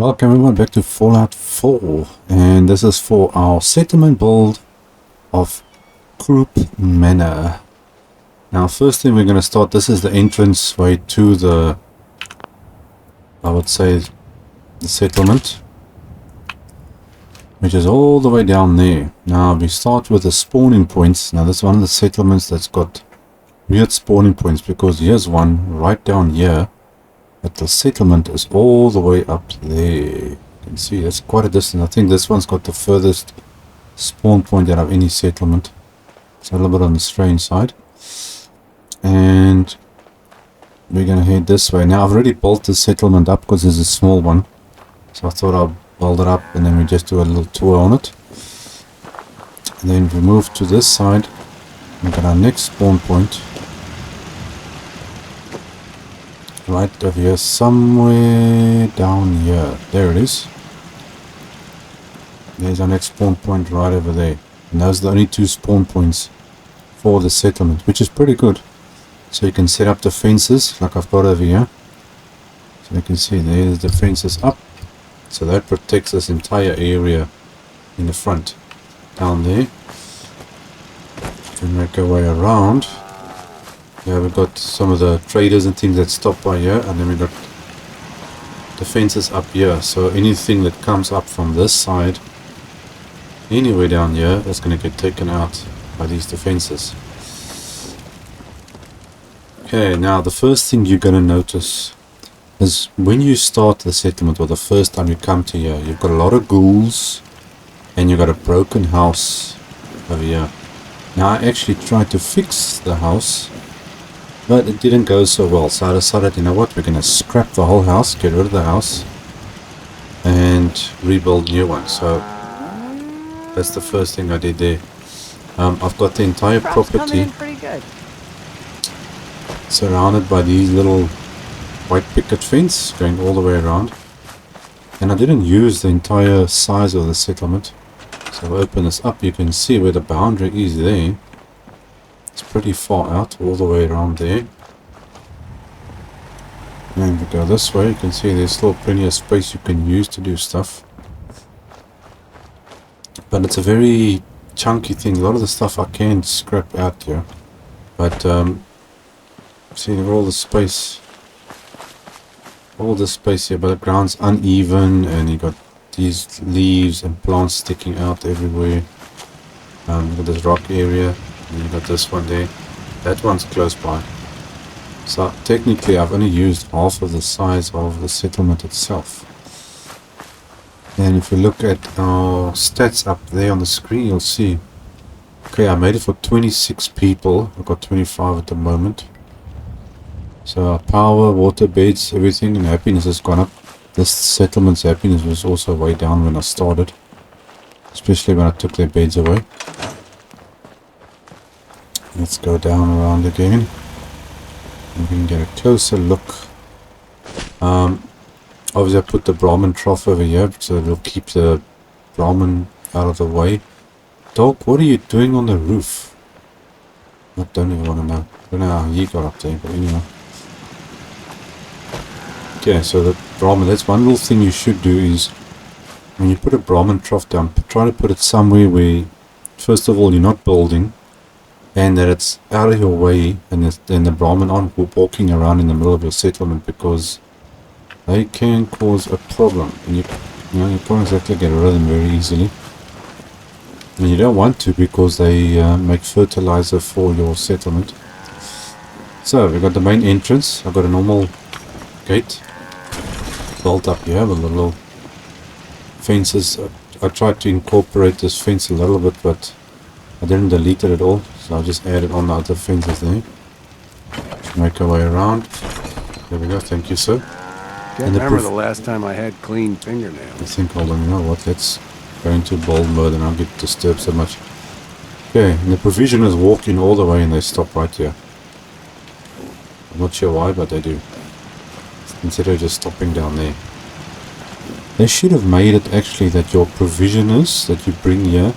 Welcome everyone back to Fallout 4, and this is for our settlement build of Croup Manor. Now first thing we're going to start, this is the entrance way to the, I would say, the settlement, which is all the way down there. Now we start with the spawning points. Now this is one of the settlements that's got weird spawning points, because here's one right down here. But the settlement is all the way up there. You can see that's quite a distance. I think this one's got the furthest spawn point out of any settlement. It's a little bit on the strange side. And we're going to head this way. Now I've already built the settlement up because there's a small one. So I thought I'll build it up and then we just do a little tour on it. And then we move to this side. We've got our next spawn point. Right over here, somewhere down here. There it is. There's our next spawn point right over there. And those are the only two spawn points for the settlement, which is pretty good. So you can set up the fences like I've got over here. So you can see there's the fences up. So that protects this entire area in the front. Down there. Then make our way around. Yeah, we've got some of the traders and things that stop by here, and then we've got the fences up here. So anything that comes up from this side, anywhere down here, is going to get taken out by these defenses. Okay, now the first thing you're going to notice is when you start the settlement, or the first time you come to here, you've got a lot of ghouls, and you've got a broken house over here. Now I actually tried to fix the house, but it didn't go so well, so I decided, you know what, we're going to scrap the whole house, get rid of the house, and rebuild new one. So that's the first thing I did there. I've got the entire property surrounded by these little white picket fence going all the way around. And I didn't use the entire size of the settlement. So if I open this up, you can see where the boundary is there. It's pretty far out, all the way around there. And we go this way, you can see there's still plenty of space you can use to do stuff. But it's a very chunky thing. A lot of the stuff I can scrap out here. But, see, all the space here, but the ground's uneven, and you got these leaves and plants sticking out everywhere. Look at this rock area. And you got this one there. That one's close by. So technically I've only used half of the size of the settlement itself. And if you look at our stats up there on the screen, you'll see, okay, I made it for 26 people. I've got 25 at the moment. So our power, water, beds, everything, and happiness has gone up. This settlement's happiness was also way down when I started, especially when I took their beds away. Let's go down around again, and we can get a closer look. Obviously I put the Brahmin trough over here, so it'll keep the Brahmin out of the way. Dog, what are you doing on the roof? I don't even want to know. I don't know how he got up there, but anyway. Okay, so the Brahmin, that's one little thing you should do is, when you put a Brahmin trough down, try to put it somewhere where, first of all, you're not building, and that it's out of your way, and then the Brahmin aren't walking around in the middle of your settlement, because they can cause a problem, and you can't exactly get rid of them very easily. And you don't want to, because they make fertilizer for your settlement. So we've got the main entrance. I've got a normal gate built up here with the little fences. I tried to incorporate this fence a little bit, but I didn't delete it at all, so I just added on the other fences there. Make our way around. There we go, thank you, sir. Can't remember the last time I had clean fingernails. I think, hold on, you know what, let's go into bold mode and I'll get disturbed so much. Okay, and the provisioners walk in all the way and they stop right here. I'm not sure why, but they do. Instead of just stopping down there. They should have made it actually that your provisioners that you bring here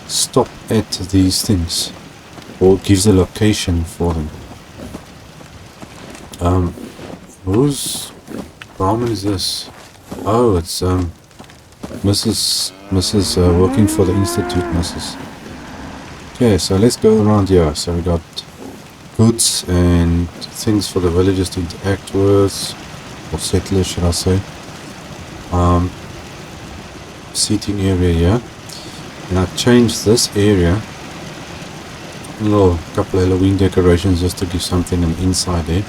stop at these things, or gives a location for them. Whose Brahmin is this? Oh, it's Mrs. Working for the Institute, Mrs. Okay, so let's go around here. So we got goods and things for the villagers to interact with, or settlers, should I say. Seating area here. And I changed this area. A little couple of Halloween decorations just to give something an inside there.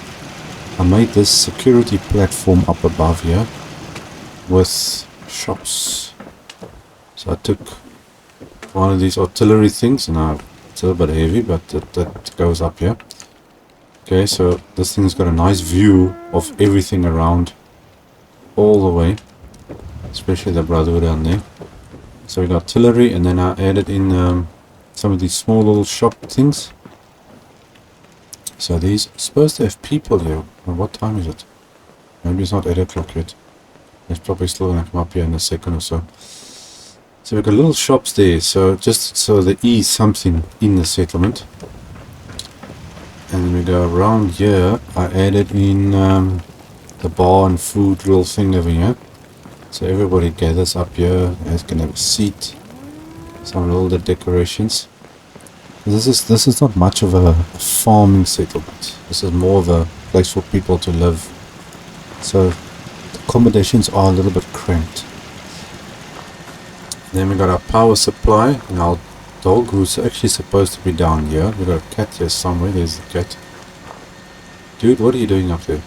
I made this security platform up above here with shops. So I took one of these artillery things, and it's a little bit heavy, but that goes up here. Okay, so this thing's got a nice view of everything around all the way, especially the brotherhood down there. So we got artillery, and then I added in some of these small little shop things. So these are supposed to have people here. Well, what time is it? Maybe it's not 8 o'clock yet. It's probably still gonna come up here in a second or so. So we've got little shops there, so just so there is something in the settlement. And then we go around here. I added in the bar and food little thing over here. So everybody gathers up here. They can have a seat. Some little decorations. This is not much of a farming settlement. This is more of a place for people to live. So the accommodations are a little bit cramped. Then we got our power supply and our dog, who's actually supposed to be down here. We got a cat here somewhere. There's the cat. Dude, what are you doing up there?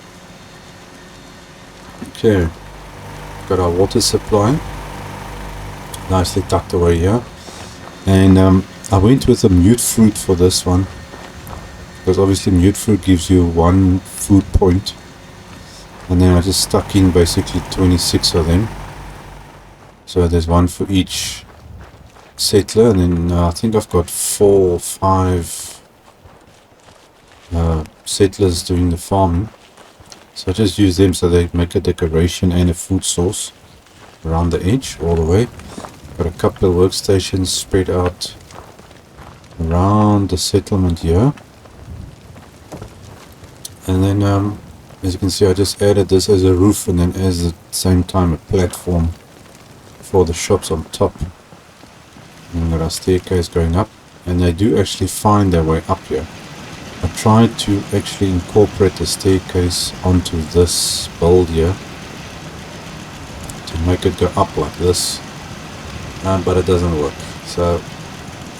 Okay. Got our water supply. Nicely tucked away here. And I went with a mute fruit for this one. Because obviously mute fruit gives you 1 food point. And then I just stuck in basically 26 of them. So there's 1 for each settler, and then I think I've got 4 or 5 settlers doing the farming. So I just use them so they make a decoration and a food source around the edge all the way. Got a couple of workstations spread out around the settlement here. And then as you can see, I just added this as a roof, and then at the same time a platform for the shops on top. And we've got our staircase going up, and they do actually find their way up here. I tried to actually incorporate the staircase onto this build here to make it go up like this, but it doesn't work, so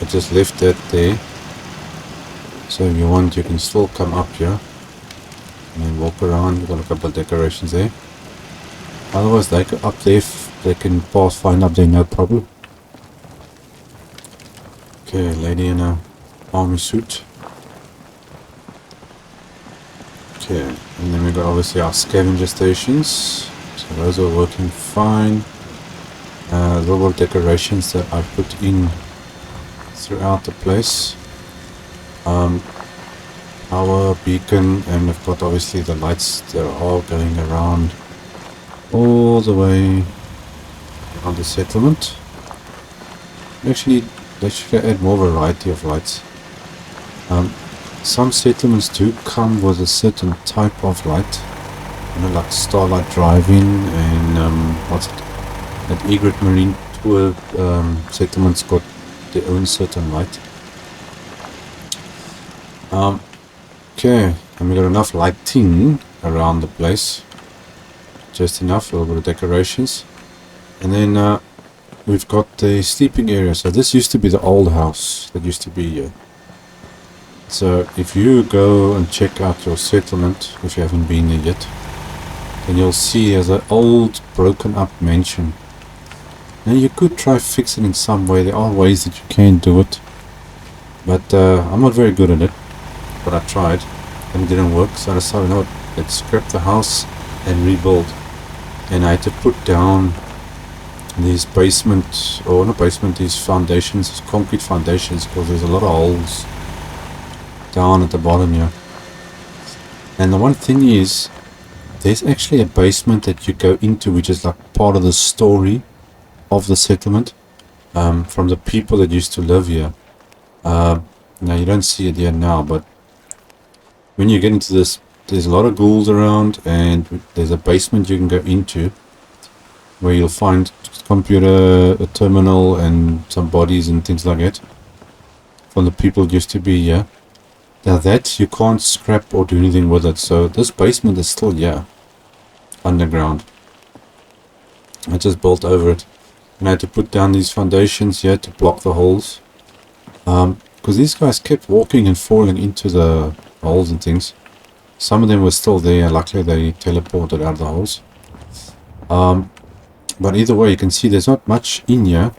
I just left that there. So if you want, you can still come up here and then walk around. We've got a couple of decorations there. Otherwise they go up there, they can pass fine up there, no problem. Okay, lady in a army suit. Okay, and then we got obviously our scavenger stations. So those are working fine. Little decorations that I put in throughout the place. Power beacon, and we've got obviously the lights that are all going around all the way on the settlement. Actually, they should add more variety of lights. Some settlements do come with a certain type of light, you know, like starlight driving and what's it? That Egret Marine Tour settlements got their own certain light. Okay, and we got enough lighting around the place, just enough, a little bit of decorations, and then we've got the sleeping area. So this used to be the old house that used to be here. So if you go and check out your settlement, if you haven't been there yet, then you'll see there's an old broken up mansion. Now you could try fix it in some way. There are ways that you can do it, but I'm not very good at it, but I tried and it didn't work. So I decided, no, let's scrap the house and rebuild. And I had to put down these basement, or not basement, these foundations, these concrete foundations, because there's a lot of holes down at the bottom here. And the one thing is, there's actually a basement that you go into, which is like part of the story of the settlement, from the people that used to live here. Now you don't see it here now, but when you get into this, there's a lot of ghouls around, and there's a basement you can go into, where you'll find a computer, a terminal, and some bodies and things like that from the people who used to be here. Now that you can't scrap or do anything with it, so this basement is still here, underground. I just built over it, and I had to put down these foundations here to block the holes, because these guys kept walking and falling into the holes and things. Some of them were still there. Luckily they teleported out of the holes. But either way, you can see there's not much in here.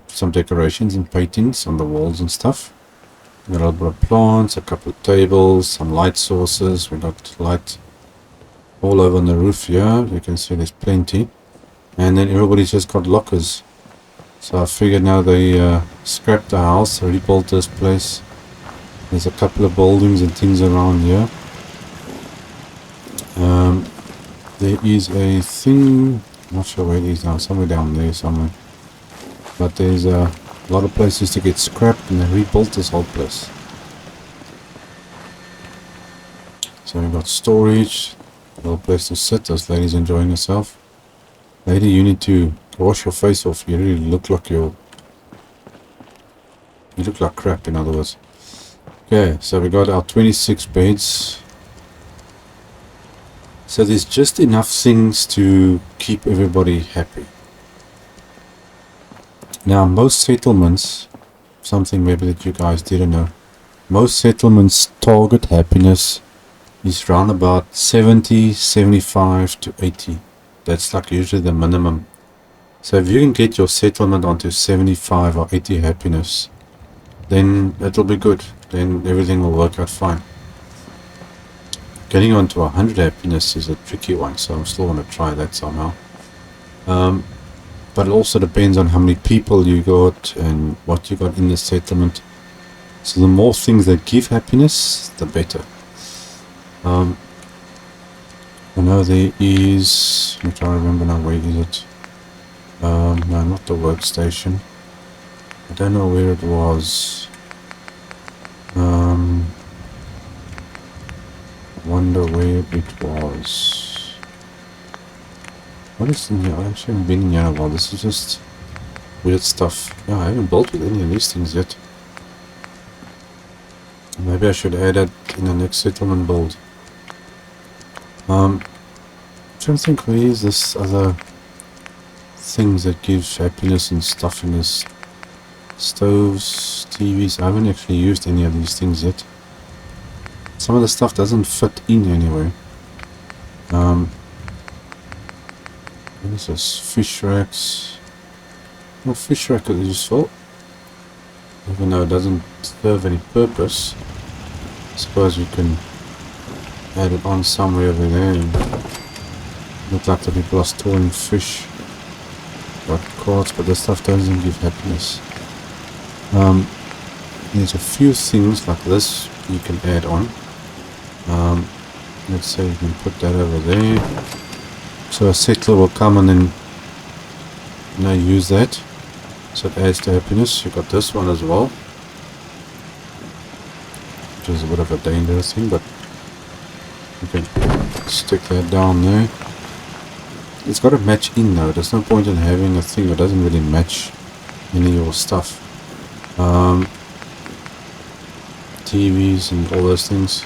Some decorations and paintings on the walls and stuff. We got a little bit of plants, a couple of tables, some light sources. We got light all over on the roof here. You can see there's plenty. And then everybody's just got lockers. So I figured now they scrapped the house, rebuilt this place. There's a couple of buildings and things around here. There is a thing, I'm not sure where it is now, somewhere down there somewhere. But there's a lot of places to get scrapped, and they rebuilt this whole place. So we've got storage, a little place to sit. This lady's enjoying herself. Lady, you need to wash your face off. You really look like you look like crap, in other words. Okay, so we got our 26 beds. So there's just enough things to keep everybody happy. Now most settlements, something maybe that you guys didn't know, most settlements target happiness is around about 70, 75 to 80. That's like usually the minimum. So if you can get your settlement onto 75 or 80 happiness, then it'll be good. Then everything will work out fine. Getting onto 100 happiness is a tricky one, so I'm still going to try that somehow. But it also depends on how many people you got and what you got in the settlement. So the more things that give happiness, the better. I know there is, I'm trying to remember now, where is it? No, not the workstation. I don't know where it was. Wonder where it was. What is in here? I actually haven't been in here in a while. This is just weird stuff. Yeah, I haven't built with any of these things yet. Maybe I should add that in the next settlement build. I'm trying to think, where is this other things that gives happiness and stuff in this? Stoves, TVs. I haven't actually used any of these things yet. Some of the stuff doesn't fit in anyway. What is this? Fish racks. Well, fish rack is useful, even though it doesn't serve any purpose. I suppose you can add it on somewhere over there and look like the people are storing fish. Got cards, but this stuff doesn't give happiness. There's a few things like this you can add on. Let's say you can put that over there. So a settler will come and then use that. So it adds to happiness. You got this one as well, which is a bit of a dangerous thing, but you can stick that down there. It's got to match in though. There's no point in having a thing that doesn't really match any of your stuff. TVs and all those things,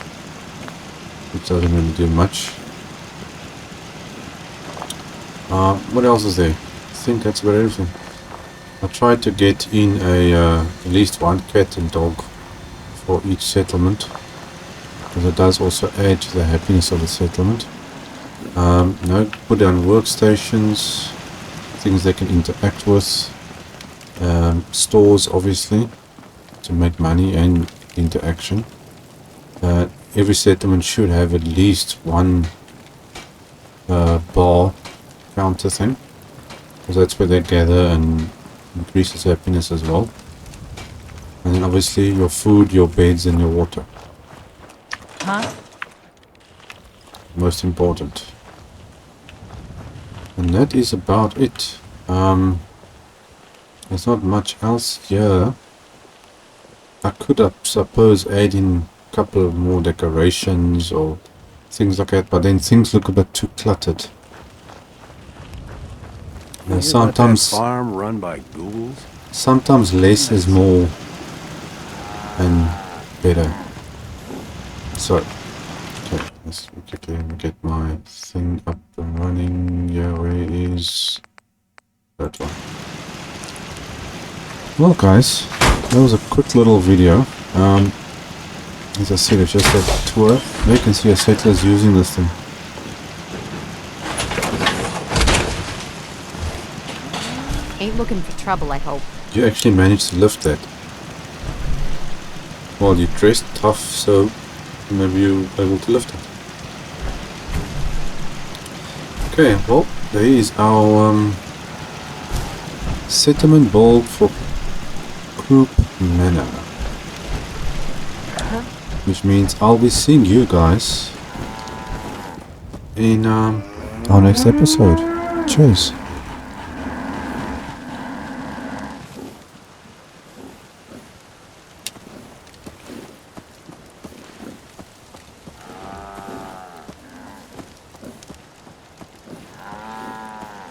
which doesn't really do much. What else is there? I think that's about everything. I tried to get in at least one cat and dog for each settlement, because it does also add to the happiness of the settlement. Put down workstations, things they can interact with, stores obviously to make money and interaction. Every settlement should have at least one bar counter thing, because that's where they gather and increases happiness as well. And then obviously your food, your beds and your water. Most important. And that is about it. There's not much else here. I could, I suppose, add in a couple more decorations or things like that, but then things look a bit too cluttered. You sometimes, let that farm run by ghouls? sometimes less is more and better. So, okay, let's quickly get my thing up and running. Yeah, where is that one? Well, guys, that was a quick little video. As I said, it's just a tour. There you can see a settler's using this thing. Ain't looking for trouble, I hope. You actually managed to lift that. Well, you dressed tough, so maybe you're able to lift it. Okay, well, there is our settlement build for Croup Manor. Which means I'll be seeing you guys in our next episode. Cheers.